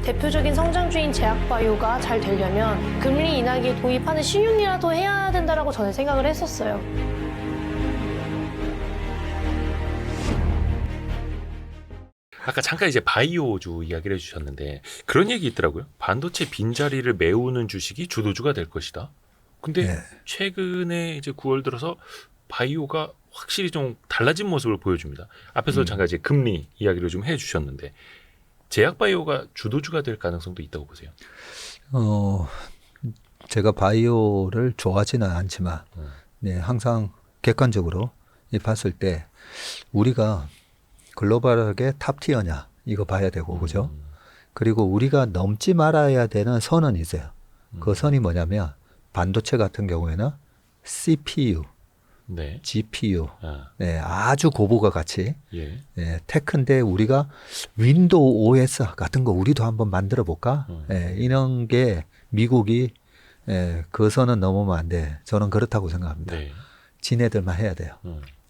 대표적인 성장주인 제약바이오가 잘 되려면 금리 인하기 도입하는 신용이라도 해야 된다라고 저는 생각을 했었어요. 아까 잠깐 이제 바이오주 이야기를 해주셨는데 그런 얘기 있더라고요. 반도체 빈자리를 메우는 주식이 주도주가 될 것이다. 근데 네. 최근에 이제 9월 들어서 바이오가 확실히 좀 달라진 모습을 보여줍니다. 앞에서 잠깐 이제 금리 이야기를 좀 해주셨는데 제약 바이오가 주도주가 될 가능성도 있다고 보세요. 제가 바이오를 좋아하지는 않지만 네, 항상 객관적으로 봤을 때 우리가 글로벌하게 탑티어냐 이거 봐야 되고 그죠? 그리고 우리가 넘지 말아야 되는 선은 있어요. 그 선이 뭐냐면 반도체 같은 경우에는 CPU, 네. GPU, 아, 네, 아주 고부가 같이 예. 네, 테크인데 우리가 윈도우 OS 같은 거 우리도 한번 만들어 볼까? 네, 이런 게 미국이 그 선은 넘으면 안 돼. 저는 그렇다고 생각합니다. 네. 지네들만 해야 돼요.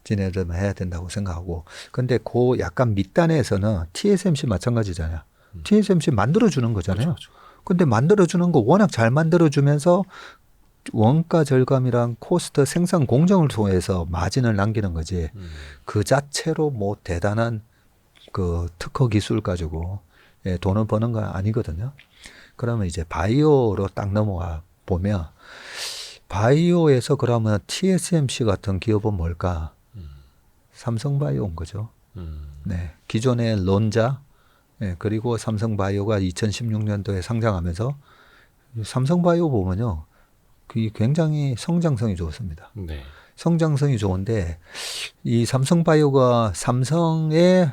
지네들만 해야 된다고 생각하고. 근데 그 약간 밑단에서는 TSMC 마찬가지잖아요. TSMC 만들어주는 거잖아요. 그렇죠. 근데 만들어주는 거 워낙 잘 만들어주면서 원가 절감이랑 코스트 생산 공정을 통해서 마진을 남기는 거지. 그 자체로 뭐 대단한 그 특허 기술 가지고 돈을 버는 건 아니거든요. 그러면 이제 바이오로 딱 넘어가 보면 바이오에서 그러면 TSMC 같은 기업은 뭘까? 삼성바이오인 거죠. 네, 기존의 론자, 그리고 삼성바이오가 2016년도에 상장하면서 삼성바이오 보면요, 그게 굉장히 성장성이 좋습니다. 네. 성장성이 좋은데 이 삼성바이오가 삼성의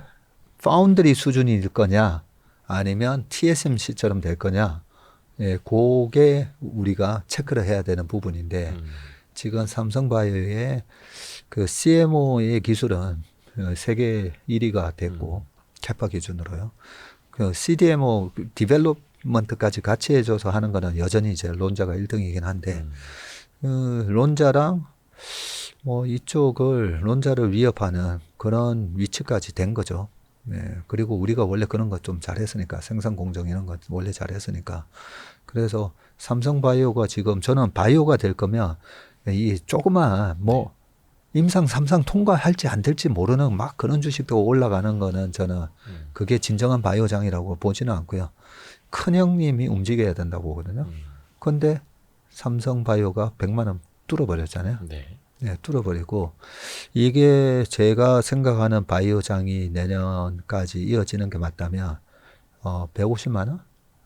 파운드리 수준일 거냐, 아니면 TSMC처럼 될 거냐, 그게 우리가 체크를 해야 되는 부분인데 지금 삼성바이오의 그 CMO의 기술은 세계 1위가 됐고 캐파 기준으로요. 그 CDMO 디벨롭먼트까지 같이 해줘서 하는 거는 여전히 이제 론자가 1등이긴 한데 론자랑 뭐 이쪽을 론자를 위협하는 그런 위치까지 된 거죠. 네. 그리고 우리가 원래 그런 것 좀 잘했으니까 생산 공정 이런 것 원래 잘했으니까 그래서 삼성바이오가 지금 저는 바이오가 될 거면 이 조그만 뭐 임상 3상 통과할지 안 될지 모르는 막 그런 주식도 올라가는 거는 저는 그게 진정한 바이오장이라고 보지는 않고요. 큰 형님이 움직여야 된다고 보거든요. 그런데 삼성바이오가 100만 원 뚫어버렸잖아요. 네. 네, 뚫어버리고 이게 제가 생각하는 바이오장이 내년까지 이어지는 게 맞다면 150만 원?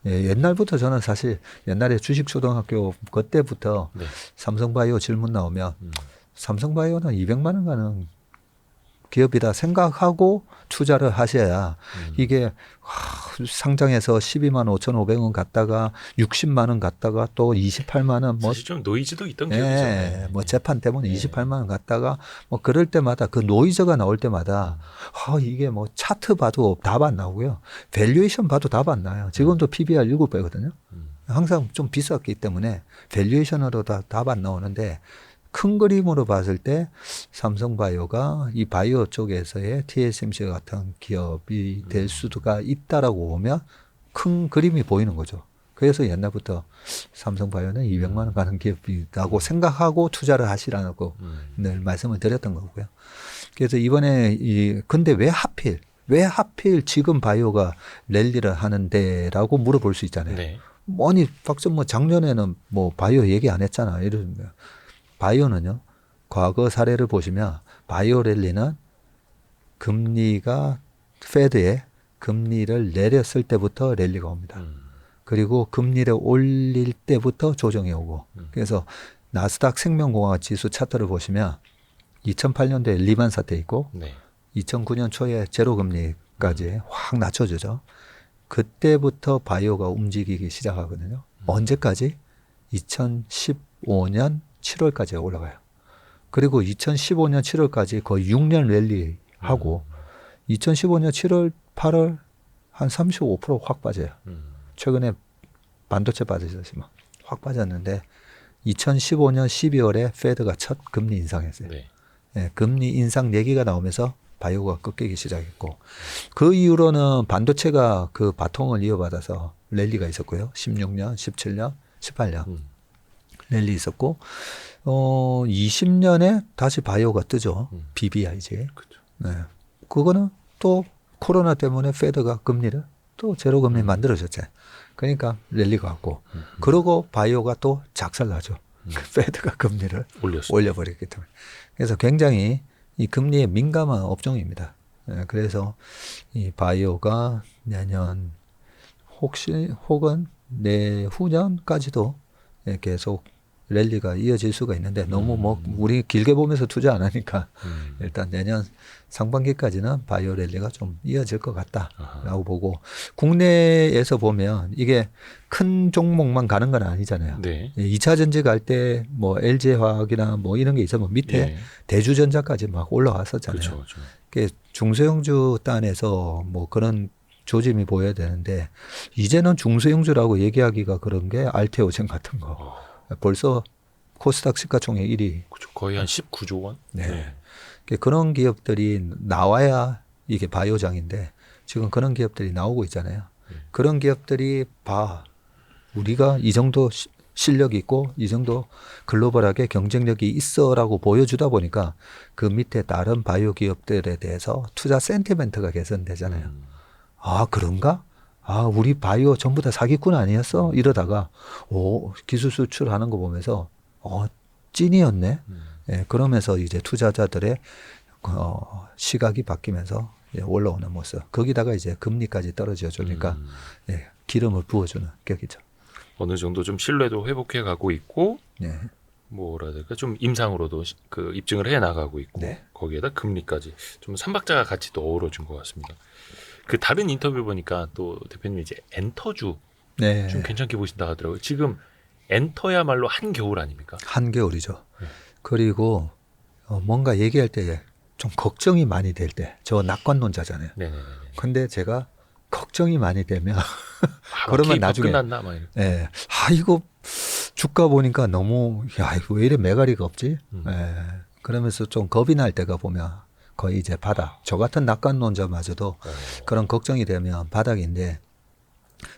예, 옛날부터 저는 사실 옛날에 주식초등학교 그때부터 네. 삼성바이오 질문 나오면 삼성바이오는 200만 원 가는 기업이다 생각하고 투자를 하셔야 이게 상장해서 12만 5,500원 갔다가 60만 원 갔다가 또 28만 원 뭐 사실 좀 노이즈도 있던 기업이죠. 뭐 재판 때문에 28만 원 갔다가 뭐 그럴 때마다 그 노이즈가 나올 때마다 이게 뭐 차트 봐도 답 안 나오고요. 밸류에이션 봐도 답 안 나요. 지금도 PBR 7배거든요. 항상 좀 비쌌기 때문에 밸류에이션으로 다 답 안 나오는데 큰 그림으로 봤을 때 삼성바이오가 이 바이오 쪽에서의 TSMC 같은 기업이 될 수가 있다라고 보면 큰 그림이 보이는 거죠. 그래서 옛날부터 삼성바이오는 200만 원 가는 기업이라고 생각하고 투자를 하시라고 늘 말씀을 드렸던 거고요. 그래서 이번에 근데 왜 하필 지금 바이오가 랠리를 하는데라고 물어볼 수 있잖아요. 네. 아니 박전 뭐 작년에는 뭐 바이오 얘기 안 했잖아. 이러면 바이오는요. 과거 사례를 보시면 바이오 랠리는 금리가 페드에 금리를 내렸을 때부터 랠리가 옵니다. 그리고 금리를 올릴 때부터 조정이 오고. 그래서 나스닥 생명공학 지수 차트를 보시면 2008년도에 리만 사태 있고 네. 2009년 초에 제로 금리까지 확 낮춰주죠. 그때부터 바이오가 움직이기 시작하거든요. 언제까지? 2015년 7월까지 올라가요. 그리고 2015년 7월까지 거의 6년 랠리하고 2015년 7월, 8월 한 35% 확 빠져요. 최근에 반도체 빠지지만 확 빠졌는데 2015년 12월에 페드가 첫 금리 인상했어요. 네. 네, 금리 인상 얘기가 나오면서 바이오가 꺾이기 시작했고 그 이후로는 반도체가 그 바통을 이어받아서 랠리가 있었고요. 16년, 17년, 18년 랠리 있었고 20년에 다시 바이오가 뜨죠. BBIG. 그렇죠. 네. 그거는 또 코로나 때문에 페드가 금리를 또 제로 금리 만들어졌잖아요. 그러니까 랠리가 왔고 그러고 바이오가 또 작살나죠. 페드가 금리를 올려버렸기 때문에. 그래서 굉장히 이 금리에 민감한 업종입니다. 예, 그래서 이 바이오가 내년 혹은 내후년까지도 예, 계속 랠리가 이어질 수가 있는데 너무 뭐 우리 길게 보면서 투자 안 하니까 일단 내년 상반기까지는 바이오 랠리가 좀 이어질 것 같다라고 보고 국내에서 보면 이게 큰 종목만 가는 건 아니잖아요. 네. 2차 전지 갈 때 뭐 LG화학이나 뭐 이런 게 있으면 밑에 예. 대주전자까지 막 올라왔었잖아요. 그렇죠. 그렇죠. 그게 중소형주 단에서 뭐 그런 조짐이 보여야 되는데 이제는 중소형주라고 얘기하기가 그런 게 알테오젠 같은 거. 벌써 코스닥 시가총액 1위. 그렇죠. 거의 한 19조 원. 네. 그런 기업들이 나와야 이게 바이오장인데 지금 그런 기업들이 나오고 있잖아요. 그런 기업들이 우리가 이 정도 실력이 있고 이 정도 글로벌하게 경쟁력이 있어라고 보여주다 보니까 그 밑에 다른 바이오 기업들에 대해서 투자 센티멘트가 개선되잖아요. 아 그런가? 아 우리 바이오 전부 다 사기꾼 아니었어? 이러다가 기술 수출하는 거 보면서 찐이었네. 예, 그러면서 이제 투자자들의 시각이 바뀌면서 올라오는 모습. 거기다가 이제 금리까지 떨어져 주니까 예, 기름을 부어주는 격이죠. 어느 정도 좀 신뢰도 회복해 가고 있고 네. 뭐라 해야 될까 좀 임상으로도 그 입증을 해 나가고 있고 네. 거기에다 금리까지 좀 삼박자가 같이 또 어우러진 것 같습니다. 그 다른 인터뷰 보니까 또 대표님이 이제 엔터주 네. 좀 괜찮게 보신다 하더라고요. 지금 엔터야말로 한겨울 아닙니까? 한겨울이죠. 그리고 뭔가 얘기할 때 좀 걱정이 많이 될 때, 저 낙관론자잖아요. 네네네. 근데 제가 걱정이 많이 되면 그러면 나중에 끝났나 막 이렇게. 예, 이거 주가 보니까 너무 이거 왜 이래 매가리가 없지? 예, 그러면서 좀 겁이 날 때가 보면 거의 이제 바닥. 저 같은 낙관론자마저도 그런 걱정이 되면 바닥인데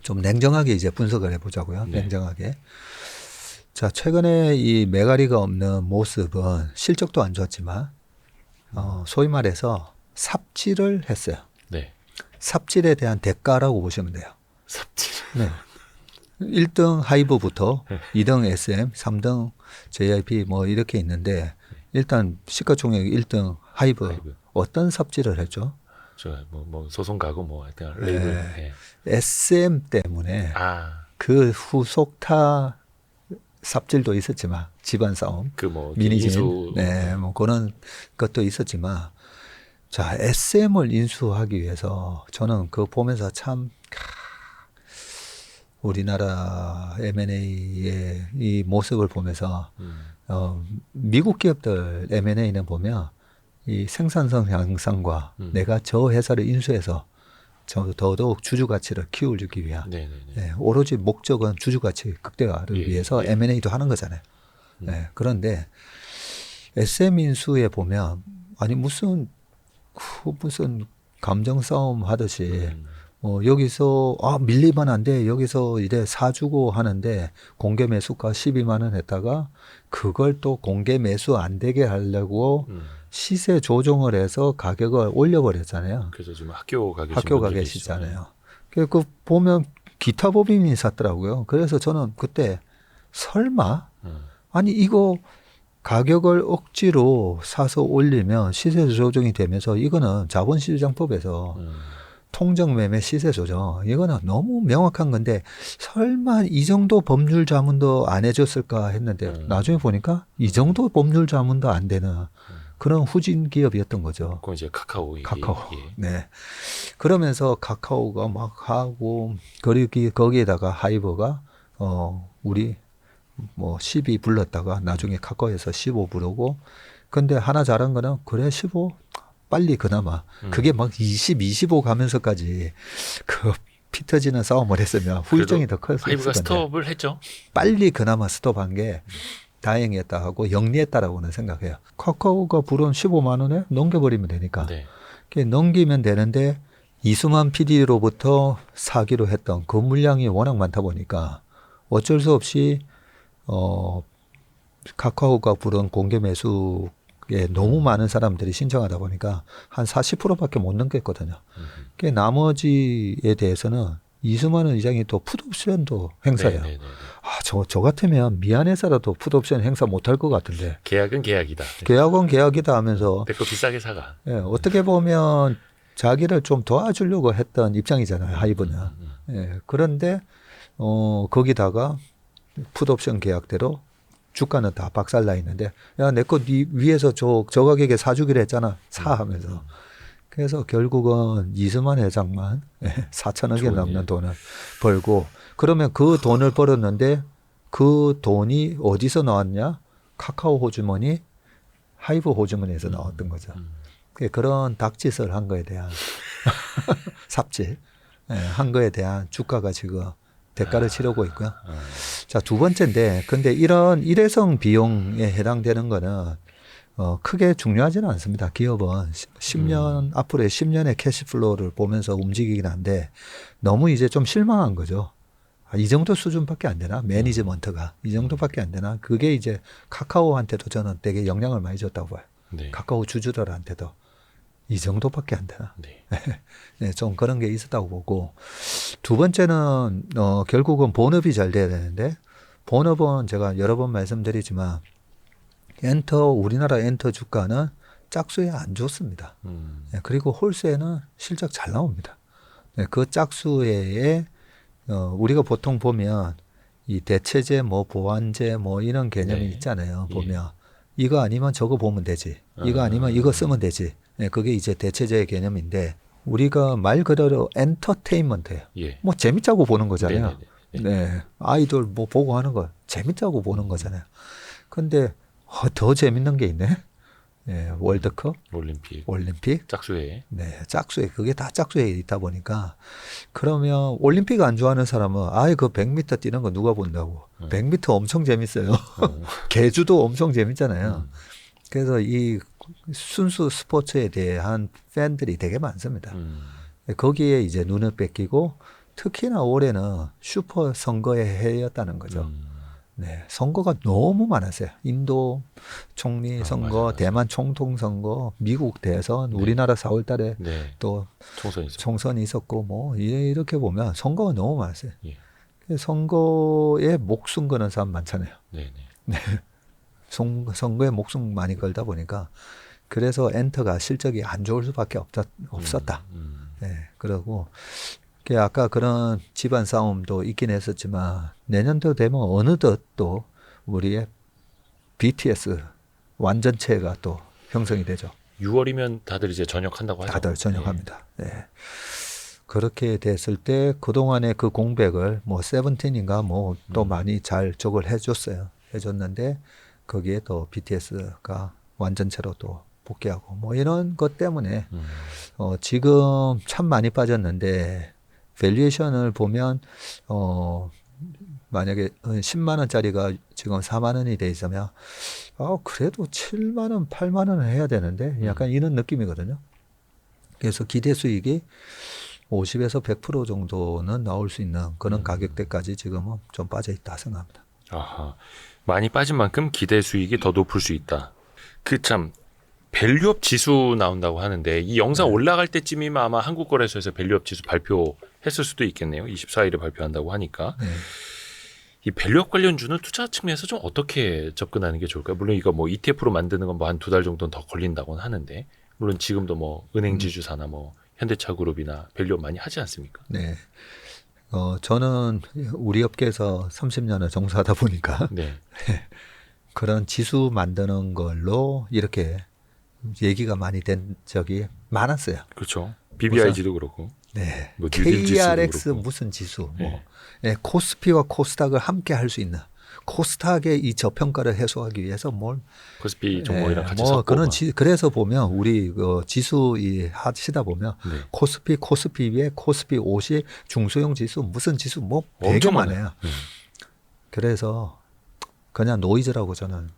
좀 냉정하게 이제 분석을 해보자고요. 네. 냉정하게. 자, 최근에 이 매가리가 없는 모습은 실적도 안 좋았지만 소위 말해서 삽질을 했어요. 네. 삽질에 대한 대가라고 보시면 돼요. 삽질. 네. 1등 하이브부터 2등 SM, 3등 JIP 뭐 이렇게 있는데 일단 시가총액 1등 하이브. 어떤 삽질을 했죠? 뭐 소송 가고 뭐 하여튼 레이블. 네. SM 때문에 그 후속타 삽질도 있었지만 집안 싸움, 그 뭐 미니진, 인수. 네, 뭐 그런 것도 있었지만 자 SM을 인수하기 위해서 저는 그거 보면서 참 우리나라 M&A의 이 모습을 보면서 미국 기업들 M&A는 보면 이 생산성 향상과 내가 저 회사를 인수해서 더더욱 주주 가치를 키워주기 위한 네, 오로지 목적은 주주 가치 극대화를 위해서 M&A도 하는 거잖아요. 네, 그런데 SM 인수에 보면 아니 무슨 감정 싸움 하듯이 여기서 밀리면 안 돼. 여기서 이제 사주고 하는데 공개 매수가 12만 원 했다가 그걸 또 공개 매수 안 되게 하려고 시세 조정을 해서 가격을 올려버렸잖아요. 그래서 지금 학교 가 계시잖아요. 그 보면 기타 법인이 샀더라고요. 그래서 저는 그때 설마 아니 이거 가격을 억지로 사서 올리면 시세 조정이 되면서 이거는 자본시장법에서 통정매매 시세 조정 이거는 너무 명확한 건데 설마 이 정도 법률 자문도 안 해줬을까 했는데 나중에 보니까 이 정도 법률 자문도 안 되는 그런 후진 기업이었던 거죠. 그건 이제 카카오. 네. 그러면서 카카오가 막 하고 그리고 거기에다가 하이버가 우리 뭐 12 불렀다가 나중에 카카오에서 15 부르고 근데 하나 잘한 거는 그래 15 빨리 그나마 그게 막 20, 25 가면서까지 그 피 터지는 싸움을 했으면 후유증이 더 컸을 건데 하이브가 스톱을 했죠. 빨리 그나마 스톱한 게 다행이었다 하고 영리했다라고는 생각해요. 카카오가 부른 15만 원에 넘겨버리면 되니까. 네. 넘기면 되는데 이수만 PD로부터 사기로 했던 그 물량이 워낙 많다 보니까 어쩔 수 없이 카카오가 부른 공개 매수에 너무 많은 사람들이 신청하다 보니까 한 40%밖에 못 넘겼거든요. 그 나머지에 대해서는 이수만 의장이 또 풋옵션도 행사해요. 네네네. 저 같으면 미안해서라도 풋옵션 행사 못할 것 같은데. 계약은 계약이다. 계약은 계약이다 하면서 내 거 비싸게 사가. 예, 어떻게 보면 자기를 좀 도와주려고 했던 입장이잖아요. 하이브는. 예, 그런데 거기다가 풋옵션 계약대로 주가는 다 박살나 있는데 야, 내 거 위에서 저 가격에 사주기로 했잖아. 사 하면서. 그래서 결국은 이수만 회장만 4천억이 넘는 돈을 벌고 그러면 그 돈을 벌었는데 그 돈이 어디서 나왔냐? 카카오 호주머니, 하이브 호주머니에서 나왔던 거죠. 그런 닭짓을 한 거에 대한 삽질 한 거에 대한 주가가 지금 대가를 치르고 있고요. 자, 두 번째인데 근데 이런 일회성 비용에 해당되는 거는 크게 중요하지는 않습니다. 기업은 10년, 앞으로의 10년의 캐시플로우를 보면서 움직이긴 한데 너무 이제 좀 실망한 거죠. 이 정도 수준밖에 안 되나? 매니지먼트가. 이 정도밖에 안 되나? 그게 이제 카카오한테도 저는 되게 영향을 많이 줬다고 봐요. 네. 카카오 주주들한테도. 이 정도밖에 안 되나? 네. 네, 좀 그런 게 있었다고 보고. 두 번째는, 결국은 본업이 잘 돼야 되는데, 본업은 제가 여러 번 말씀드리지만, 우리나라 엔터 주가는 짝수에 안 좋습니다. 네, 그리고 홀세는 실적 잘 나옵니다. 네, 그 짝수에 우리가 보통 보면 이 대체제, 보완제, 이런 개념이 네. 있잖아요. 예. 보면 이거 아니면 저거 보면 되지. 이거 아니면 이거 쓰면 되지. 네, 그게 이제 대체제의 개념인데 우리가 말 그대로 엔터테인먼트예요. 예. 재밌자고 보는 거잖아요. 네네네. 네, 아이돌 보고 하는 거 재밌자고 보는 거잖아요. 근데 더 재밌는 게 있네. 네, 월드컵, 올림픽, 짝수회. 네, 짝수회. 그게 다 짝수회에 있다 보니까 그러면 올림픽 안 좋아하는 사람은 그 100m 뛰는 거 누가 본다고. 100m 엄청 재밌어요. 계주도 엄청 재밌잖아요. 그래서 이 순수 스포츠에 대한 팬들이 되게 많습니다. 거기에 이제 눈을 뺏기고 특히나 올해는 슈퍼 선거의 해였다는 거죠. 네, 선거가 너무 많았어요. 인도 총리 선거, 맞아. 대만 총통 선거, 미국 대선, 우리나라 4월 달에 또 총선이 있었고 이렇게 보면 선거가 너무 많았어요. 예. 선거에 목숨 거는 사람 많잖아요. 네. 선거에 목숨 많이 걸다 보니까 그래서 엔터가 실적이 안 좋을 수밖에 없었다. 네, 그러고 아까 그런 집안 싸움도 있긴 했었지만 내년도 되면 어느덧 또 우리의 BTS 완전체가 또 형성이 되죠. 6월이면 다들 이제 전역한다고 하죠. 다들 전역합니다. 네. 그렇게 됐을 때 그동안의 그 공백을 세븐틴인가 또 많이 잘 적을 해줬는데 거기에 또 BTS가 완전체로 또 복귀하고 이런 것 때문에 지금 참 많이 빠졌는데 밸류에이션을 보면 만약에 10만 원짜리가 지금 4만 원이 돼 있으면 그래도 7만 원, 8만 원을 해야 되는데 약간 이런 느낌이거든요. 그래서 기대 수익이 50에서 100% 정도는 나올 수 있는 그런 가격대까지 지금은 좀 빠져 있다 생각합니다. 아하. 많이 빠진 만큼 기대 수익이 더 높을 수 있다. 밸류업 지수 나온다고 하는데 이 영상 올라갈 때쯤이면 아마 한국거래소에서 밸류업 지수 발표했을 수도 있겠네요. 24일에 발표한다고 하니까. 네. 이 밸류업 관련주는 투자 측면에서 좀 어떻게 접근하는 게 좋을까요? 물론 이거 ETF로 만드는 건 한 2달 정도는 더 걸린다고는 하는데 물론 지금도 은행지주사나 현대차그룹이나 밸류업 많이 하지 않습니까? 네. 저는 우리 업계에서 30년을 종사하다 보니까 네. 그런 지수 만드는 걸로 이렇게 얘기가 많이 된 적이 많았어요. 그렇죠. BBIG도 그렇고. 네. 뉴딜 KRX 지수도 그렇고. 무슨 지수. 네. 네, 코스피와 코스닥을 함께 할 수 있는 코스닥의 이 저평가를 해소하기 위해서 코스피 종목이랑 같이 섞고. 그래서 보면 우리 지수 하시다 보면 코스피 위에 코스피 50 중소형 지수 무슨 지수 되게 엄청 많아요. 그래서 그냥 노이즈라고 저는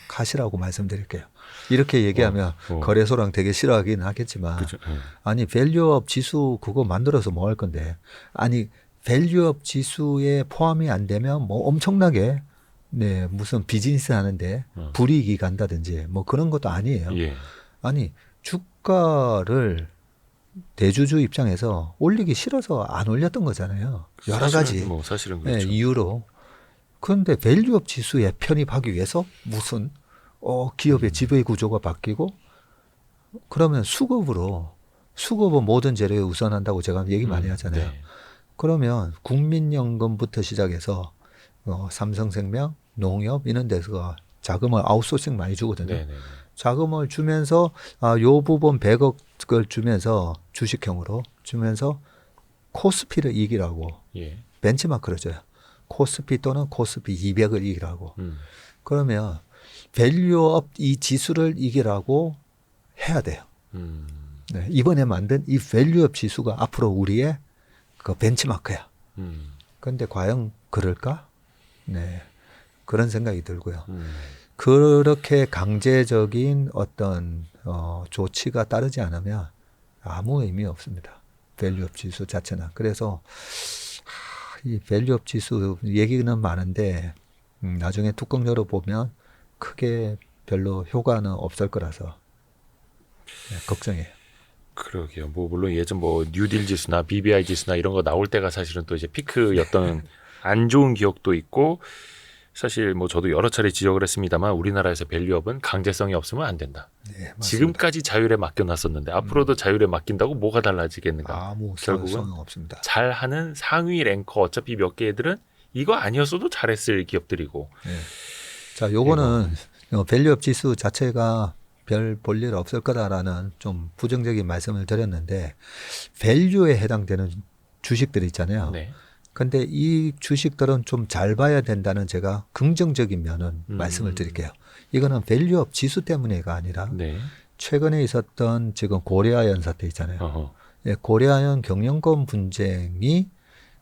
하시라고 말씀드릴게요. 이렇게 얘기하면 거래소랑 되게 싫어하긴 하겠지만 그죠. 아니 밸류업 지수 그거 만들어서 뭐 할 건데 아니 밸류업 지수에 포함이 안 되면 뭐 엄청나게 네 무슨 비즈니스 하는데 불이익이 간다든지 뭐 그런 것도 아니에요. 예. 아니 주가를 대주주 입장에서 올리기 싫어서 안 올렸던 거잖아요. 여러 가지 뭐 사실은 네, 그렇죠. 이유로. 그런데 밸류업 지수에 편입하기 위해서 무슨 기업의 지배 구조가 바뀌고 그러면 수급은 모든 재료에 우선한다고 제가 얘기 많이 하잖아요. 네. 그러면 국민연금부터 시작해서 삼성생명, 농협 이런 데서 자금을 아웃소싱 많이 주거든요. 네, 네, 네. 자금을 주면서 요 부분 100억을 주면서 주식형으로 주면서 코스피를 이기라고 예. 벤치마크를 줘요. 코스피 또는 코스피 200을 이기라고. 그러면 밸류업 이 지수를 이기라고 해야 돼요. 네, 이번에 만든 이 밸류업 지수가 앞으로 우리의 그 벤치마크야. 그런데 과연 그럴까? 네, 그런 생각이 들고요. 그렇게 강제적인 어떤 조치가 따르지 않으면 아무 의미 없습니다. 밸류업 지수 자체는. 그래서 이 밸류업 지수 얘기는 많은데 나중에 뚜껑 열어보면 크게 별로 효과는 없을 거라서 네, 걱정해요. 그러게요. 뭐 물론 예전 뭐 뉴딜 지수나 BBI 지수나 이런 거 나올 때가 사실은 또 이제 피크였던 안 좋은 기억도 있고 사실 뭐 저도 여러 차례 지적을 했습니다만 우리나라에서 밸류업은 강제성이 없으면 안 된다. 네, 맞습니다. 지금까지 자율에 맡겨놨었는데 앞으로도 자율에 맡긴다고 뭐가 달라지겠는가? 아무 결국은 소용 없습니다. 잘하는 상위 랭커 어차피 몇 개들은 이거 아니었어도 잘했을 기업들이고. 네. 자, 요거는 밸류업 지수 자체가 별 볼 일 없을 거다라는 좀 부정적인 말씀을 드렸는데 밸류에 해당되는 주식들이 있잖아요. 네. 근데 이 주식들은 좀 잘 봐야 된다는 제가 긍정적인 면은 말씀을 드릴게요. 이거는 밸류업 지수 때문에가 아니라 네. 최근에 있었던 지금 고려아연 사태 있잖아요. 어허. 예, 고려아연 경영권 분쟁이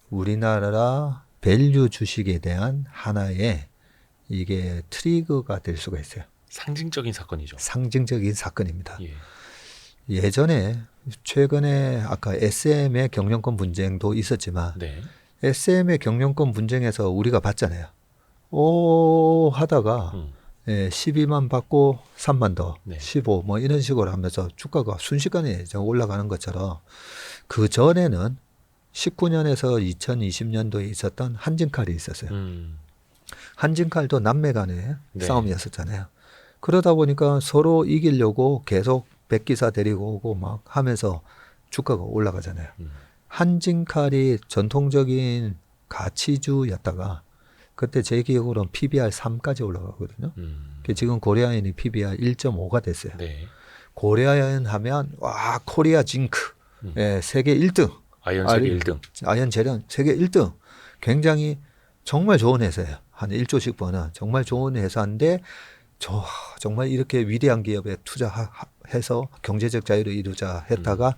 우리나라 밸류 주식에 대한 하나의 이게 트리거가 될 수가 있어요. 상징적인 사건이죠. 상징적인 사건입니다. 예. 예전에 최근에 아까 SM의 경영권 분쟁도 있었지만 네. SM의 경영권 분쟁에서 우리가 봤잖아요. 하다가 12만 받고 3만 더, 네. 15 뭐 이런 식으로 하면서 주가가 순식간에 올라가는 것처럼 그 전에는 19년에서 2020년도에 있었던 한진칼이 있었어요. 한진칼도 남매 간의 네. 싸움이었었잖아요. 그러다 보니까 서로 이기려고 계속 백기사 데리고 오고 막 하면서 주가가 올라가잖아요. 한진칼이 전통적인 가치주였다가 그때 제 기억으로는 PBR 3까지 올라가거든요. 지금 고려아연이 PBR 1.5가 됐어요. 네. 고려아연 하면 와 코리아 징크 예, 세계 1등. 아이언 세계 1등. 아연 재련 세계 1등. 굉장히 정말 좋은 회사예요. 한 1조씩 버는 정말 좋은 회사인데 정말 이렇게 위대한 기업에 투자해서 경제적 자유를 이루자 했다가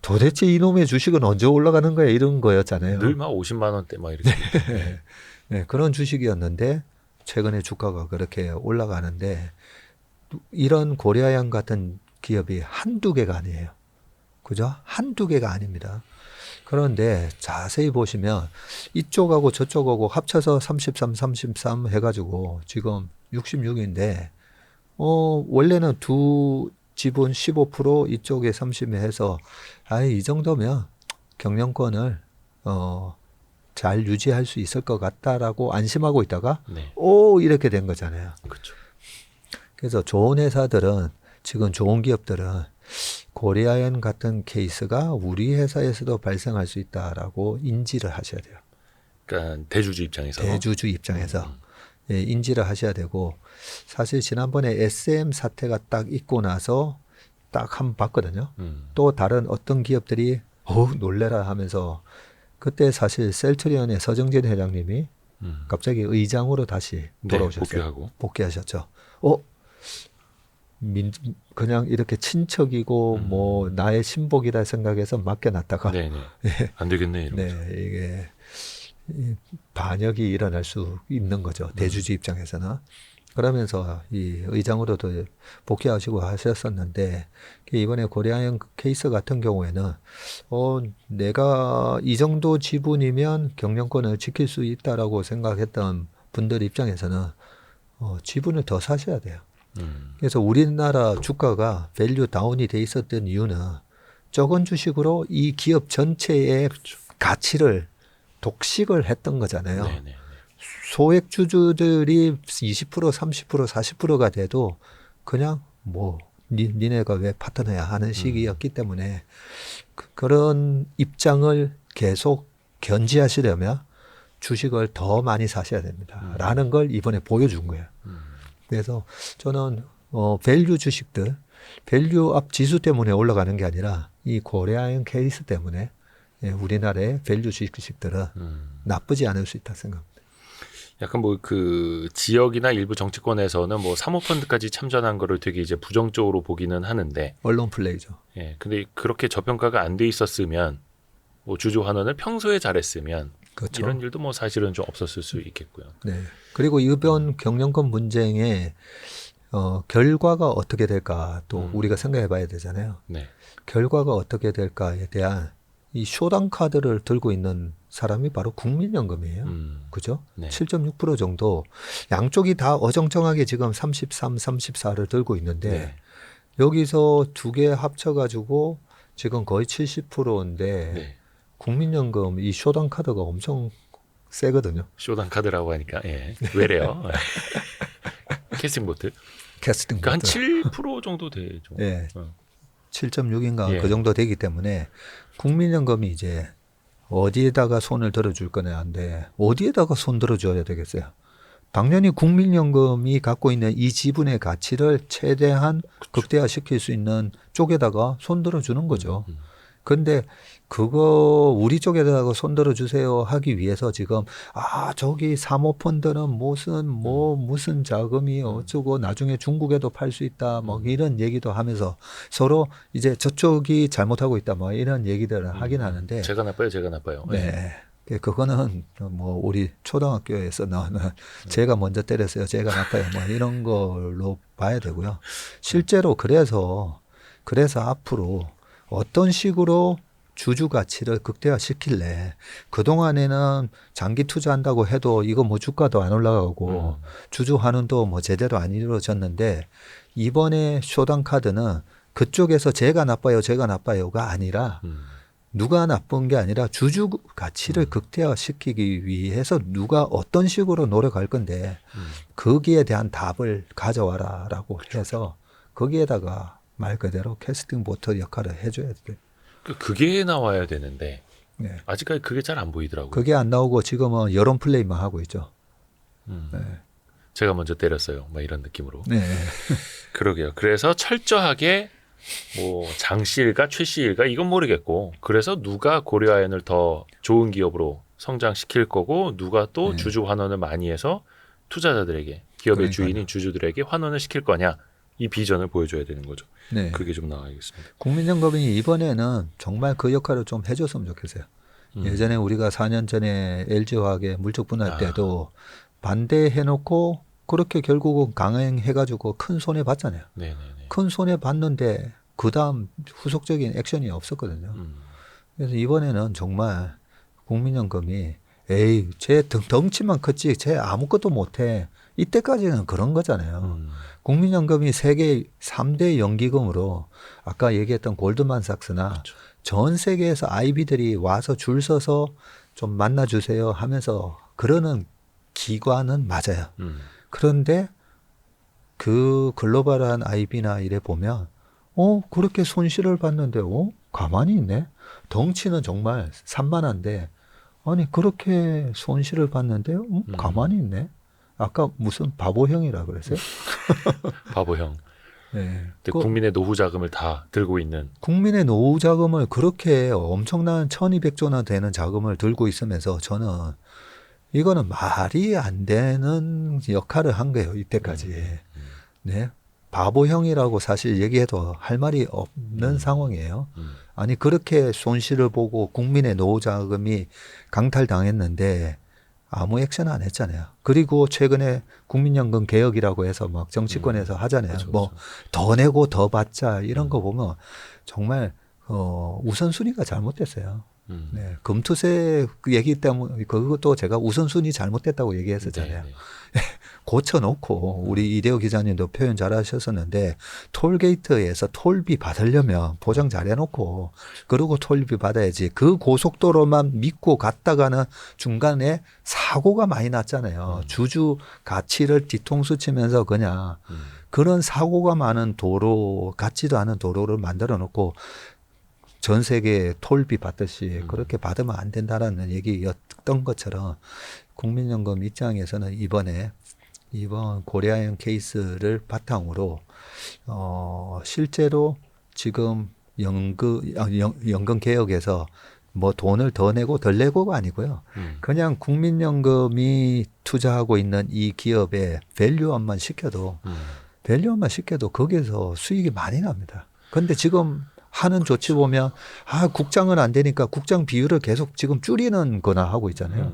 도대체 이놈의 주식은 언제 올라가는 거야 이런 거였잖아요. 늘 막 50만 원대 막 이렇게. 네, 그런 주식이었는데 최근에 주가가 그렇게 올라가는데 이런 고려아연 같은 기업이 한두 개가 아니에요. 그죠? 한두 개가 아닙니다. 그런데 자세히 보시면 이쪽하고 저쪽하고 합쳐서 33 해가지고 지금 66인데 원래는 두 지분 15% 이쪽에 30 해서 이 정도면 경영권을 잘 유지할 수 있을 것 같다라고 안심하고 있다가 네. 이렇게 된 거잖아요. 그렇죠. 그래서 좋은 회사들은 지금 좋은 기업들은 고려아연 같은 케이스가 우리 회사에서도 발생할 수 있다라고 인지를 하셔야 돼요. 그러니까 대주주 입장에서. 대주주 입장에서 예, 인지를 하셔야 되고 사실 지난번에 SM 사태가 딱 있고 나서 딱 한번 봤거든요. 또 다른 어떤 기업들이 놀래라 하면서 그때 사실 셀트리온의 서정진 회장님이 갑자기 의장으로 다시 돌아오셨어요. 네, 복귀하고. 복귀하셨죠. 그냥 이렇게 친척이고 뭐 나의 신복이다 생각해서 맡겨놨다가 네네. 안 되겠네 이러면서. 네, 이게 반역이 일어날 수 있는 거죠. 대주주 입장에서는. 그러면서 이 의장으로도 복귀하시고 하셨었는데 이번에 고려아연 케이스 같은 경우에는 내가 이 정도 지분이면 경영권을 지킬 수 있다라고 생각했던 분들 입장에서는 지분을 더 사셔야 돼요. 그래서 우리나라 주가가 밸류 다운이 돼 있었던 이유는 적은 주식으로 이 기업 전체의 가치를 독식을 했던 거잖아요. 네네. 소액 주주들이 20%, 30%, 40%가 돼도 그냥 뭐 니네가 왜 파트너야 하는 시기였기 때문에 그런 입장을 계속 견지하시려면 주식을 더 많이 사셔야 됩니다. 라는 걸 이번에 보여준 거예요. 그래서 저는 밸류 주식들, 밸류 업 지수 때문에 올라가는 게 아니라 이 고려아연 케이스 때문에 우리나라의 밸류 주식들은 나쁘지 않을 수 있다 생각합니다. 약간 뭐 그 지역이나 일부 정치권에서는 뭐 사모펀드까지 참전한 거를 되게 이제 부정적으로 보기는 하는데 언론 플레이죠. 예, 근데 그렇게 저평가가 안 돼 있었으면 뭐 주주 환원을 평소에 잘했으면 그렇죠. 이런 일도 뭐 사실은 좀 없었을 수 있겠고요. 네. 그리고 이번 경영권 분쟁의 결과가 어떻게 될까 또 우리가 생각해 봐야 되잖아요. 네. 결과가 어떻게 될까에 대한 이 쇼당 카드를 들고 있는 사람이 바로 국민연금이에요. 그죠? 네. 7.6% 정도. 양쪽이 다 어정쩡하게 지금 33, 34를 들고 있는데 네. 여기서 두 개 합쳐가지고 지금 거의 70%인데 네. 국민연금 이 쇼당 카드가 엄청 세거든요. 쇼당 카드라고 하니까 예. 왜래요? 캐스팅보트. 캐스팅 그러니까 한 보트. 7% 정도 되죠. 예. 어. 7.6인가 예. 그 정도 되기 때문에 국민연금이 이제 어디에다가 손을 들어줄 거냐인데 어디에다가 손 들어줘야 되겠어요. 당연히 국민연금이 갖고 있는 이 지분의 가치를 최대한 극대화시킬 수 있는 쪽에다가 손 들어주는 거죠. 근데 그거 우리 쪽에다가 손 들어주세요 하기 위해서 지금 저기 사모펀드는 무슨 자금이 어쩌고 나중에 중국에도 팔 수 있다 뭐 이런 얘기도 하면서 서로 이제 저쪽이 잘못하고 있다 뭐 이런 얘기들을 하긴 하는데 제가 나빠요, 제가 나빠요. 네. 그거는 뭐 우리 초등학교에서 나오는 제가 먼저 때렸어요, 제가 나빠요 뭐 이런 걸로 봐야 되고요. 실제로 그래서 앞으로 어떤 식으로 주주 가치를 극대화시킬래. 그동안에는 장기 투자한다고 해도 이거 뭐 주가도 안 올라가고 주주 환원도 뭐 제대로 안 이루어졌는데 이번에 쇼당 카드는 그쪽에서 제가 나빠요가 아니라 누가 나쁜 게 아니라 주주 가치를 극대화시키기 위해서 누가 어떤 식으로 노력할 건데 거기에 대한 답을 가져와라라고 해서 거기에다가 말 그대로 캐스팅 보트 역할을 해줘야 돼요. 그게 나와야 되는데 네. 아직까지 그게 잘 안 보이더라고요. 그게 안 나오고 지금은 여론 플레이만 하고 있죠. 네. 제가 먼저 때렸어요. 막 이런 느낌으로. 네. 그러게요. 그래서 철저하게 뭐 장씨일까 최씨일까 이건 모르겠고 그래서 누가 고려아연을 더 좋은 기업으로 성장시킬 거고 누가 또 주주 환원을 많이 해서 투자자들에게 기업의 그러니까요. 주인인 주주들에게 환원을 시킬 거냐 이 비전을 보여줘야 되는 거죠. 네. 그게 좀 나와야겠습니다. 국민연금이 이번에는 정말 그 역할을 좀 해줬으면 좋겠어요. 예전에 우리가 4년 전에 LG화학의 물적 분할 때도 반대해놓고 그렇게 결국은 강행해가지고 큰 손해 봤잖아요. 네네네. 큰 손해 봤는데 그 다음 후속적인 액션이 없었거든요. 그래서 이번에는 정말 국민연금이 쟤 덩치만 컸지 쟤 아무것도 못해. 이때까지는 그런 거잖아요. 국민연금이 세계 3대 연기금으로 아까 얘기했던 골드만삭스나 그렇죠. 전 세계에서 IB들이 와서 줄 서서 좀 만나주세요 하면서 그러는 기관은 맞아요. 그런데 그 글로벌한 IB나 이래 보면 그렇게 손실을 봤는데 가만히 있네. 덩치는 정말 산만한데 아니 그렇게 손실을 봤는데 가만히 있네. 아까 무슨 바보형이라 그랬어요? 바보형. 네. 국민의 노후 자금을 다 들고 있는. 국민의 노후 자금을 그렇게 엄청난 1200조나 되는 자금을 들고 있으면서 저는 이거는 말이 안 되는 역할을 한 거예요. 이때까지. 네. 바보형이라고 사실 얘기해도 할 말이 없는 상황이에요. 아니 그렇게 손실을 보고 국민의 노후 자금이 강탈당했는데 아무 액션 안 했잖아요. 그리고 최근에 국민연금 개혁이라고 해서 막 정치권에서 하잖아요. 그렇죠, 뭐 그렇죠. 더 내고 더 받자 이런 거 보면 정말 우선순위가 잘못됐어요. 네, 금투세 그 얘기 때문에 그것도 제가 우선순위 잘못됐다고 얘기했었잖아요. 네, 네. 고쳐놓고 우리 이대호 기자님도 표현 잘하셨었는데 톨게이트에서 톨비 받으려면 보장 잘해놓고 그러고 톨비 받아야지. 그 고속도로만 믿고 갔다가는 중간에 사고가 많이 났잖아요. 주주 가치를 뒤통수 치면서 그냥 그런 사고가 많은 도로 같지도 않은 도로를 만들어 놓고 전 세계 톨비 받듯이 그렇게 받으면 안 된다라는 얘기였던 것처럼 국민연금 입장에서는 이번 고려아연 케이스를 바탕으로 실제로 지금 연금 개혁에서 뭐 돈을 더 내고 덜 내고가 아니고요. 그냥 국민연금이 투자하고 있는 이 기업에 밸류업만 시켜도 거기에서 수익이 많이 납니다. 근데 지금 하는 조치 보면 국장은 안 되니까 국장 비율을 계속 지금 줄이는 거나 하고 있잖아요.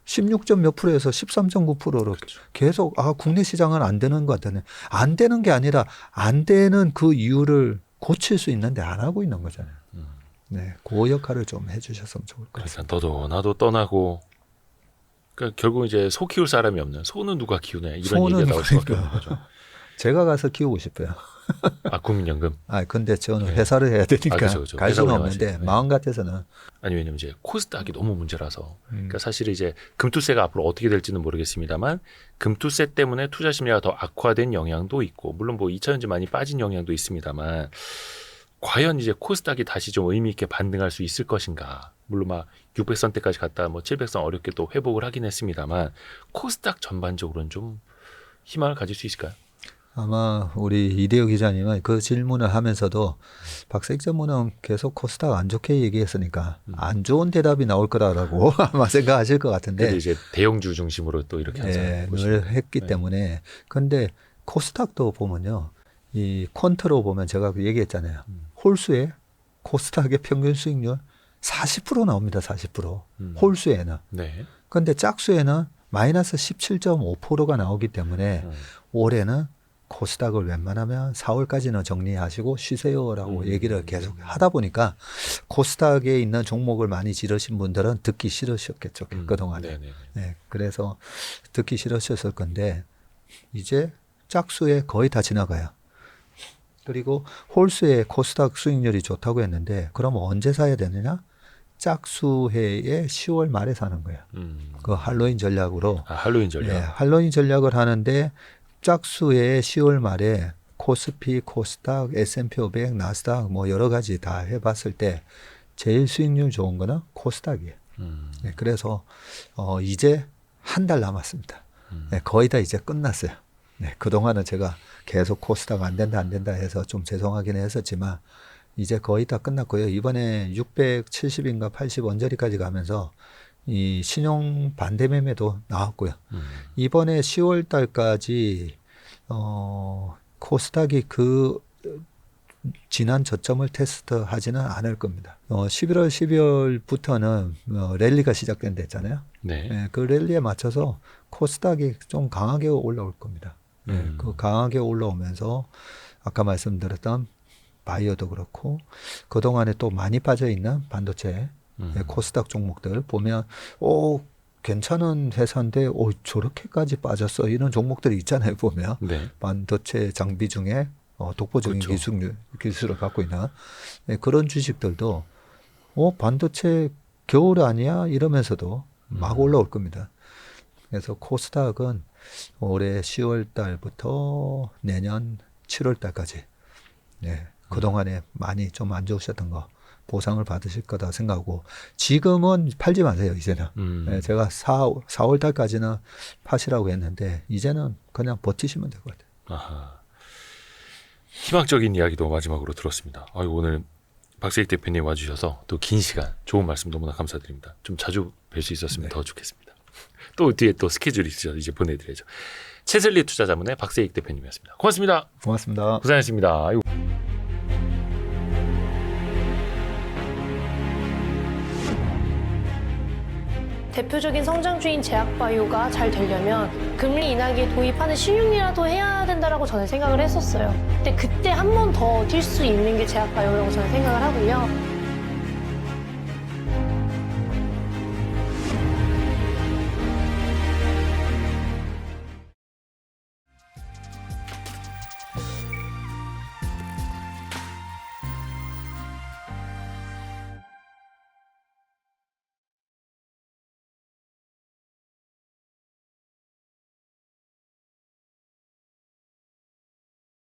16점 몇 프로에서 13.9%로 그렇죠. 계속 국내 시장은 안 되는 것 같다네. 안 되는 게 아니라 안 되는 그 이유를 고칠 수 있는데 안 하고 있는 거잖아요. 네, 그 역할을 좀 해주셨으면 좋을 것 같습니다. 그러니까 너도 나도 떠나고 그러니까 결국 이제 소 키울 사람이 없는 소는 누가 키우냐 이런 소는 얘기가 나올 수밖에 그러니까. 없는 거죠. 제가 가서 키우고 싶어요. 국민연금. 근데 저는 네. 회사를 해야 되니까 그렇죠. 갈 회사 수는 운영하시죠. 없는데 네. 마음 같아서는 아니 왜냐면 이제 코스닥이 너무 문제라서 그러니까 사실 이제 금투세가 앞으로 어떻게 될지는 모르겠습니다만 금투세 때문에 투자 심리가 더 악화된 영향도 있고 물론 뭐 2차전지 많이 빠진 영향도 있습니다만 과연 이제 코스닥이 다시 좀 의미 있게 반등할 수 있을 것인가. 물론 막 600선대까지 갔다 뭐 700선 어렵게 또 회복을 하긴 했습니다만 코스닥 전반적으로는 좀 희망을 가질 수 있을까요? 아마 우리 이대호 기자님은 그 질문을 하면서도 박사익 전문은 계속 코스닥 안 좋게 얘기했으니까 안 좋은 대답이 나올 거라고 아마 생각하실 것 같은데 근데 이제 대형주 중심으로 또 이렇게 항상 늘 보시는 했기 네. 때문에 근데 코스닥도 보면요 이 퀀트로 보면 제가 얘기했잖아요 홀수에 코스닥의 평균 수익률 40% 나옵니다 40% 홀수에는 네. 근데 짝수에는 마이너스 17.5%가 나오기 때문에 올해는 코스닥을 웬만하면 4월까지는 정리하시고 쉬세요라고 얘기를 계속 하다 보니까 코스닥에 있는 종목을 많이 지르신 분들은 듣기 싫으셨겠죠 그동안에. 네네. 네, 그래서 듣기 싫으셨을 건데 이제 짝수에 거의 다 지나가요. 그리고 홀수에 코스닥 수익률이 좋다고 했는데 그럼 언제 사야 되느냐? 짝수해의 10월 말에 사는 거예요. 그 할로윈 전략으로. 할로윈 전략. 네, 할로윈 전략을 하는데 짝수의 10월 말에 코스피, 코스닥, S&P 500, 나스닥 뭐 여러 가지 다 해봤을 때 제일 수익률 좋은 거는 코스닥이에요. 네, 그래서 이제 한 달 남았습니다. 네, 거의 다 이제 끝났어요. 네, 그동안은 제가 계속 코스닥 안 된다 해서 좀 죄송하긴 했었지만 이제 거의 다 끝났고요. 이번에 670인가 80 언저리까지 가면서 이 신용 반대 매매도 나왔고요. 이번에 10월 달까지 코스닥이 그 지난 저점을 테스트하지는 않을 겁니다. 11월, 12월부터는 랠리가 시작된댔잖아요. 네. 네, 그 랠리에 맞춰서 코스닥이 좀 강하게 올라올 겁니다. 네, 그 강하게 올라오면서 아까 말씀드렸던 바이오도 그렇고 그동안에 또 많이 빠져 있는 반도체 코스닥 종목들 보면 괜찮은 회사인데 저렇게까지 빠졌어 이런 종목들이 있잖아요 보면 네. 반도체 장비 중에 독보적인 그렇죠. 기술을 갖고 있는 네, 그런 주식들도 반도체 겨울 아니야 이러면서도 막 올라올 겁니다. 그래서 코스닥은 올해 10월 달부터 내년 7월 달까지 네, 그동안에 많이 좀 안 좋으셨던 거 보상을 받으실 거다 생각하고 지금은 팔지 마세요 이제는. 네, 제가 4월 달까지는 파시라고 했는데 이제는 그냥 버티시면 될 것 같아요. 아하. 희망적인 이야기도 마지막으로 들었습니다. 오늘 박세익 대표님 와주셔서 또 긴 시간 좋은 말씀 너무나 감사드립니다. 좀 자주 뵐 수 있었으면 더 좋겠습니다. 또 뒤에 또 스케줄이 있으셔서 이제 보내드려야죠. 채슬리 투자자문의 박세익 대표님이었습니다. 고맙습니다. 고맙습니다. 고생하셨습니다. 대표적인 성장주인 제약바이오가 잘 되려면 금리 인하기에 도입하는 신윤이라도 해야 된다라고 저는 생각을 했었어요. 근데 그때 한 번 더 뛸 수 있는 게 제약바이오라고 저는 생각을 하고요.